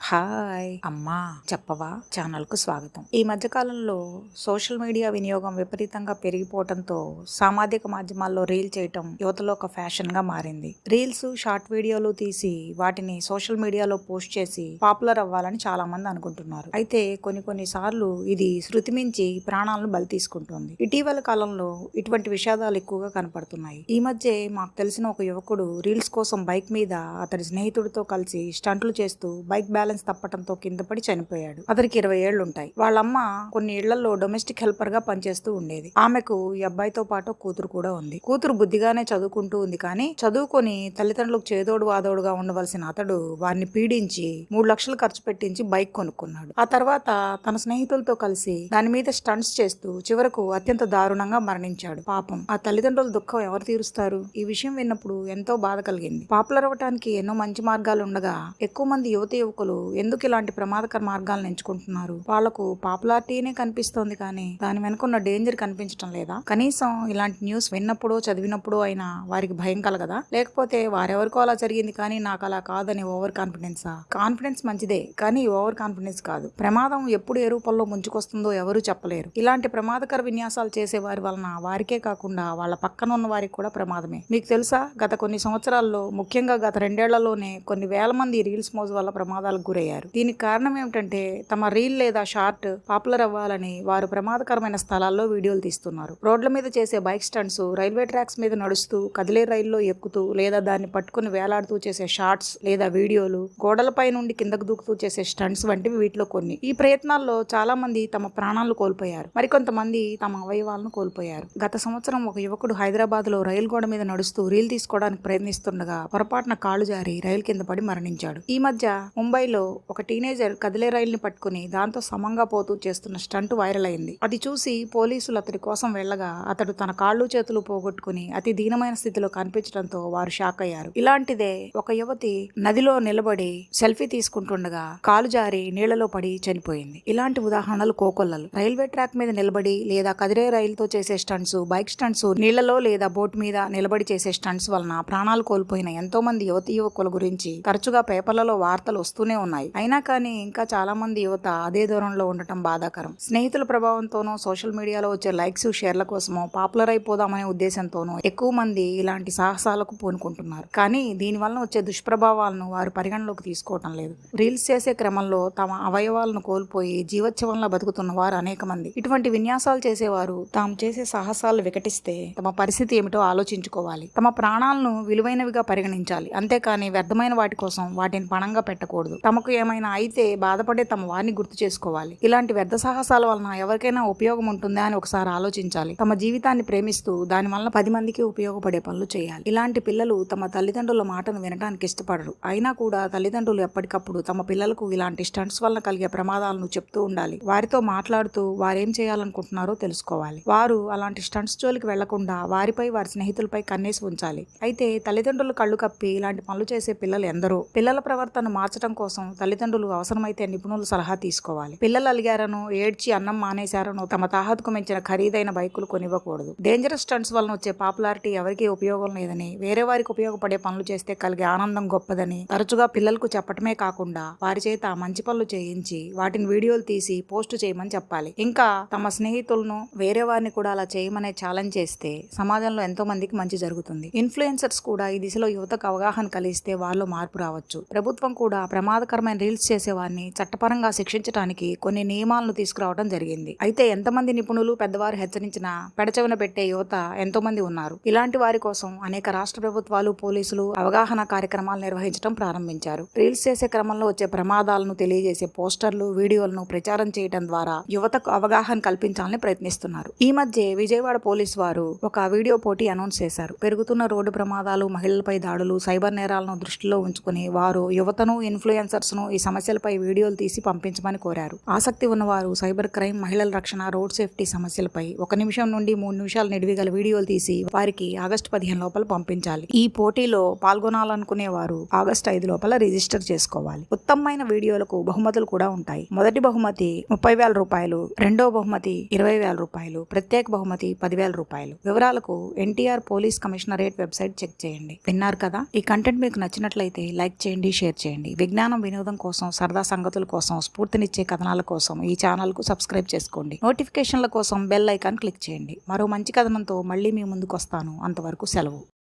Hi అమ్మా చెప్పవా ఛానల్కు స్వాగతం. ఈ మధ్యకాలంలో సోషల్ మీడియా వినియోగం విపరీతంగా పెరిగిపోవడంతో సామాజిక మాధ్యమాల్లో రీల్ చేయటం యువతలో ఒక ఫ్యాషన్ గా మారింది. రీల్స్ షార్ట్ వీడియోలు తీసి వాటిని సోషల్ మీడియాలో పోస్ట్ చేసి పాపులర్ అవ్వాలని చాలా మంది అనుకుంటున్నారు. అయితే కొన్ని సార్లు ఇది శృతి మించి ప్రాణాలను బలి తీసుకుంటుంది. ఇటీవల కాలంలో ఇటువంటి విషాదాలు ఎక్కువగా కనపడుతున్నాయి. ఈ మధ్య మాకు తెలిసిన ఒక యువకుడు రీల్స్ కోసం బైక్ మీద అతడి స్నేహితుడితో కలిసి స్టంట్లు చేస్తూ బైక్ బ్యాలెన్స్ తప్పటంతో కింద పడి చనిపోయాడు. అతనికి 20 ఏళ్లు ఉంటాయి. వాళ్ళమ్మ కొన్ని ఇళ్లలో డొమెస్టిక్ హెల్పర్ గా పనిచేస్తూ ఉండేది. ఆమెకు ఈ అబ్బాయితో పాటు కూతురు కూడా ఉంది. కూతురు బుద్ధిగానే చదువుకుంటూ ఉంది. కానీ చదువుకొని తల్లిదండ్రులకు చేదోడు వాదోడుగా ఉండవలసిన అతడు వారిని పీడించి 3 లక్షలు ఖర్చు పెట్టించి బైక్ కొనుక్కున్నాడు. ఆ తర్వాత తన స్నేహితులతో కలిసి దాని మీద స్టంట్స్ చేస్తూ చివరకు అత్యంత దారుణంగా మరణించాడు. పాపం ఆ తల్లిదండ్రుల దుఃఖం ఎవరు తీరుస్తారు? ఈ విషయం విన్నప్పుడు ఎంతో బాధ కలిగింది. పాపులర్ అవ్వడానికి ఎన్నో మంచి మార్గాలు ఉండగా ఎక్కువ మంది యువకులు ఎందుకు ఇలాంటి ప్రమాదకర మార్గాలను ఎంచుకుంటున్నారు? వాళ్లకు పాపులారిటీనే కనిపిస్తోంది కానీ దాని వెనుకున్న డేంజర్ కనిపించడం లేదా? కనీసం ఇలాంటి న్యూస్ విన్నప్పుడో చదివినప్పుడో అయినా వారికి భయం కలగదా? లేకపోతే వారెవరికో అలా జరిగింది కానీ నాకు అలా కాదని ఓవర్ కాన్ఫిడెన్సా? కాన్ఫిడెన్స్ మంచిదే కానీ ఓవర్ కాన్ఫిడెన్స్ కాదు. ప్రమాదం ఎప్పుడు ఏ రూపంలో ముంచుకొస్తుందో ఎవరూ చెప్పలేరు. ఇలాంటి ప్రమాదకర విన్యాసాలు చేసే వారి వలన వారికే కాకుండా వాళ్ళ పక్కన ఉన్న వారికి కూడా ప్రమాదమే. మీకు తెలుసా, గత కొన్ని సంవత్సరాల్లో ముఖ్యంగా గత 2 ఏళ్లలోనే కొన్ని వేల మంది రీల్స్ మోజు వల్ల ప్రమాదాలకు గురయ్యారు. దీనికి కారణం ఏమిటంటే తమ రీల్ లేదా షార్ట్ పాపులర్ అవ్వాలని వారు ప్రమాదకరమైన స్థలాల్లో వీడియోలు తీస్తున్నారు. రోడ్ల మీద చేసే బైక్ స్టంట్స్, రైల్వే ట్రాక్స్ మీద నడుస్తూ కదిలే రైల్లో ఎక్కుతూ లేదా దాన్ని పట్టుకుని వేలాడుతూ చేసే షార్ట్స్ లేదా వీడియోలు, గోడలపై నుండి కిందకు దూకుతూ చేసే స్టంట్స్ వంటివి వీటిలో కొన్ని. ఈ ప్రయత్నాల్లో చాలా మంది తమ ప్రాణాలను కోల్పోయారు. మరికొంతమంది తమ అవయవాలను కోల్పోయారు. గత సంవత్సరం ఒక యువకుడు హైదరాబాద్ లో రైలు గోడ మీద నడుస్తూ రీల్ తీసుకోవడానికి ప్రయత్నిస్తుండగా పొరపాటున కాళ్లు జారి రైలు కింద పడి మరణించాడు. ఈ మధ్య ముంబైలో ఒక టీనేజర్ కదిలే రైలుని పట్టుకుని దాంతో సమంగా పోతూ చేస్తున్న స్టంట్ వైరల్ అయింది. అది చూసి పోలీసులు అతడి కోసం వెళ్లగా అతడు తన కాళ్ళు చేతులు పోగొట్టుకుని అతి దీనమైన స్థితిలో కనిపించడంతో వారు షాక్ అయ్యారు. ఇలాంటిదే ఒక యువతి నదిలో నిలబడి సెల్ఫీ తీసుకుంటుండగా కాలు జారి నీళ్లలో పడి చనిపోయింది. ఇలాంటి ఉదాహరణలు కోకొల్లలు. రైల్వే ట్రాక్ మీద నిలబడి లేదా కదిలే రైలుతో చేసే స్టంట్స్, బైక్ స్టంట్స్, నీళ్లలో లేదా బోట్ మీద నిలబడి చేసే స్టంట్స్ వలన ప్రాణాలు కోల్పోయిన ఎంతో మంది యువకుల గురించి తరచుగా పేపర్లలో వార్తలు వస్తూనే ఉన్నాయి. అయినా కానీ ఇంకా చాలా మంది యువత అదే దూరంలో ఉండటం బాధాకరం. స్నేహితుల ప్రభావంతోనో సోషల్ మీడియాలో వచ్చే లైక్స్, షేర్ల కోసమో పాపులర్ అయిపోదామనే ఉద్దేశంతోనో ఎక్కువ మంది ఇలాంటి సాహసాలకు పూనుకుంటున్నారు. కానీ దీనివల్ల వచ్చే దుష్ప్రభావాలను వారు పరిగణలోకి తీసుకోవటం లేదు. రీల్స్ చేసే క్రమంలో తమ అవయవాలను కోల్పోయి జీవోత్సవంలా బతుకుతున్న వారు అనేక మంది. ఇటువంటి విన్యాసాలు చేసేవారు తాము చేసే సాహసాలు వికటిస్తే తమ పరిస్థితి ఏమిటో ఆలోచించుకోవాలి. తమ ప్రాణాలను విలువైనవిగా పరిగణించాలి. అంతేకాని వ్యర్థమైన వాటి కోసం వాటిని పణంగా పెట్టకూడదు. తమకు ఏమైనా అయితే బాధపడే తమ వారిని గుర్తు చేసుకోవాలి. ఇలాంటి వ్యర్థ సాహసాల వలన ఎవరికైనా ఉపయోగం ఉంటుందా అని ఒకసారి ఆలోచించాలి. తమ జీవితాన్ని ప్రేమిస్తూ దాని వలన 10 మందికి ఉపయోగపడే పనులు చేయాలి. ఇలాంటి పిల్లలు తమ తల్లిదండ్రుల మాటను వినడానికి ఇష్టపడరు. అయినా కూడా తల్లిదండ్రులు ఎప్పటికప్పుడు తమ పిల్లలకు ఇలాంటి స్టంట్స్ వలన కలిగే ప్రమాదాలను చెప్తూ ఉండాలి. వారితో మాట్లాడుతూ వారేం చేయాలనుకుంటున్నారో తెలుసుకోవాలి. వారు అలాంటి స్టంట్స్ జోలికి వెళ్లకుండా వారిపై, వారి స్నేహితులపై కన్నేసి ఉంచాలి. అయితే తల్లిదండ్రులు కళ్ళు కప్పి ఇలాంటి పనులు చేసే పిల్లలు ఎందరో. పిల్లల ప్రవర్తన మార్చడం కోసం తల్లిదండ్రులు అవసరమైతే నిపుణుల సలహా తీసుకోవాలి. పిల్లలు అలిగారనో, ఏడ్చి అన్నం మానేశారనో తమ తాహతుకు మించిన ఖరీదైన బైకులు కొనివ్వకూడదు. డేంజరస్ స్టంట్స్ వలన వచ్చే పాపులారిటీ ఎవరికీ ఉపయోగం లేదని, వేరే వారికి ఉపయోగపడే పనులు చేస్తే కలిగే ఆనందం గొప్పదని తరచుగా పిల్లలకు చెప్పటమే కాకుండా వారి చేత మంచి పనులు చేయించి వాటిని వీడియోలు తీసి పోస్ట్ చేయమని చెప్పాలి. ఇంకా తమ స్నేహితులను, వేరే వారిని కూడా అలా చేయమనే ఛాలెంజ్ చేస్తే సమాజంలో ఎంతో మందికి మంచి జరుగుతుంది. ఇన్ఫ్లుయెన్సర్స్ కూడా ఈ దిశలో యువతకు అవగాహన కలిగిస్తే వారిలో మార్పు రావచ్చు. ప్రభుత్వం కూడా ప్రమాదకరమైన రీల్స్ చేసే వారిని చట్టపరంగా శిక్షించడానికి కొన్ని నియమాలను తీసుకురావడం జరిగింది. అయితే ఎంతమంది నిపుణులు, పెద్దవారు హెచ్చరించినా పెడచెవిన పెట్టే యువత ఎంతో మంది ఉన్నారు. ఇలాంటి వారి కోసం అనేక రాష్ట్ర ప్రభుత్వాలు, పోలీసులు అవగాహన కార్యక్రమాలు నిర్వహించడం ప్రారంభించారు. రీల్స్ చేసే క్రమంలో వచ్చే ప్రమాదాలను తెలియజేసే పోస్టర్లు, వీడియోలను ప్రచారం చేయడం ద్వారా యువతకు అవగాహన కల్పించాలని ప్రయత్నిస్తున్నారు. ఈ మధ్య విజయవాడ పోలీసు వారు ఒక వీడియో పోటీ అనౌన్స్ చేశారు. పెరుగుతున్న రోడ్డు ప్రమాదాలు, మహిళలపై దాడులు, సైబర్ నేరాలను దృష్టిలో ఉంచుకుని వారు యువతను, ఇన్ఫ్లుయెన్సర్స్ ను ఈ సమస్యలపై వీడియోలు తీసి పంపించమని కోరారు. ఆసక్తి ఉన్నవారు సైబర్ క్రైమ్, మహిళల రక్షణ, రోడ్ సేఫ్టీ సమస్యలపై 1 నిమిషం నుండి 3 నిమిషాలు నిడివిగల వీడియోలు తీసి వారికి ఆగస్టు 15 లోపల పంపించాలి. ఈ పోటీలో పాల్గొనాలనుకునే వారు ఆగస్టు 5 లోపల రిజిస్టర్ చేసుకోవాలి. ఉత్తమమైన వీడియోలకు బహుమతులు కూడా ఉంటాయి. మొదటి బహుమతి 30,000 రూపాయలు, రెండో బహుమతి 20,000 రూపాయలు, ప్రత్యేక బహుమతి 10,000 రూపాయలు. వివరాలకు NTR police commissionerate website check చేయండి. విన్నారు కదా? ఈ కంటెంట్ మీకు నచ్చినట్లయితే లైక్ చేయండి, షేర్ చేయండి. విజ్ఞానం వినోదం వినోదం కోసం, సరదా సంగతుల కోసం, స్ఫూర్తినిచ్చే కథనాల కోసం ఈ ఛానల్కు సబ్స్క్రైబ్ చేసుకోండి. నోటిఫికేషన్ల కోసం బెల్ ఐకాన్ క్లిక్ చేయండి. మరో మంచి కథనంతో మళ్ళీ మీ ముందుకు వస్తాను. అంతవరకు సెలవు.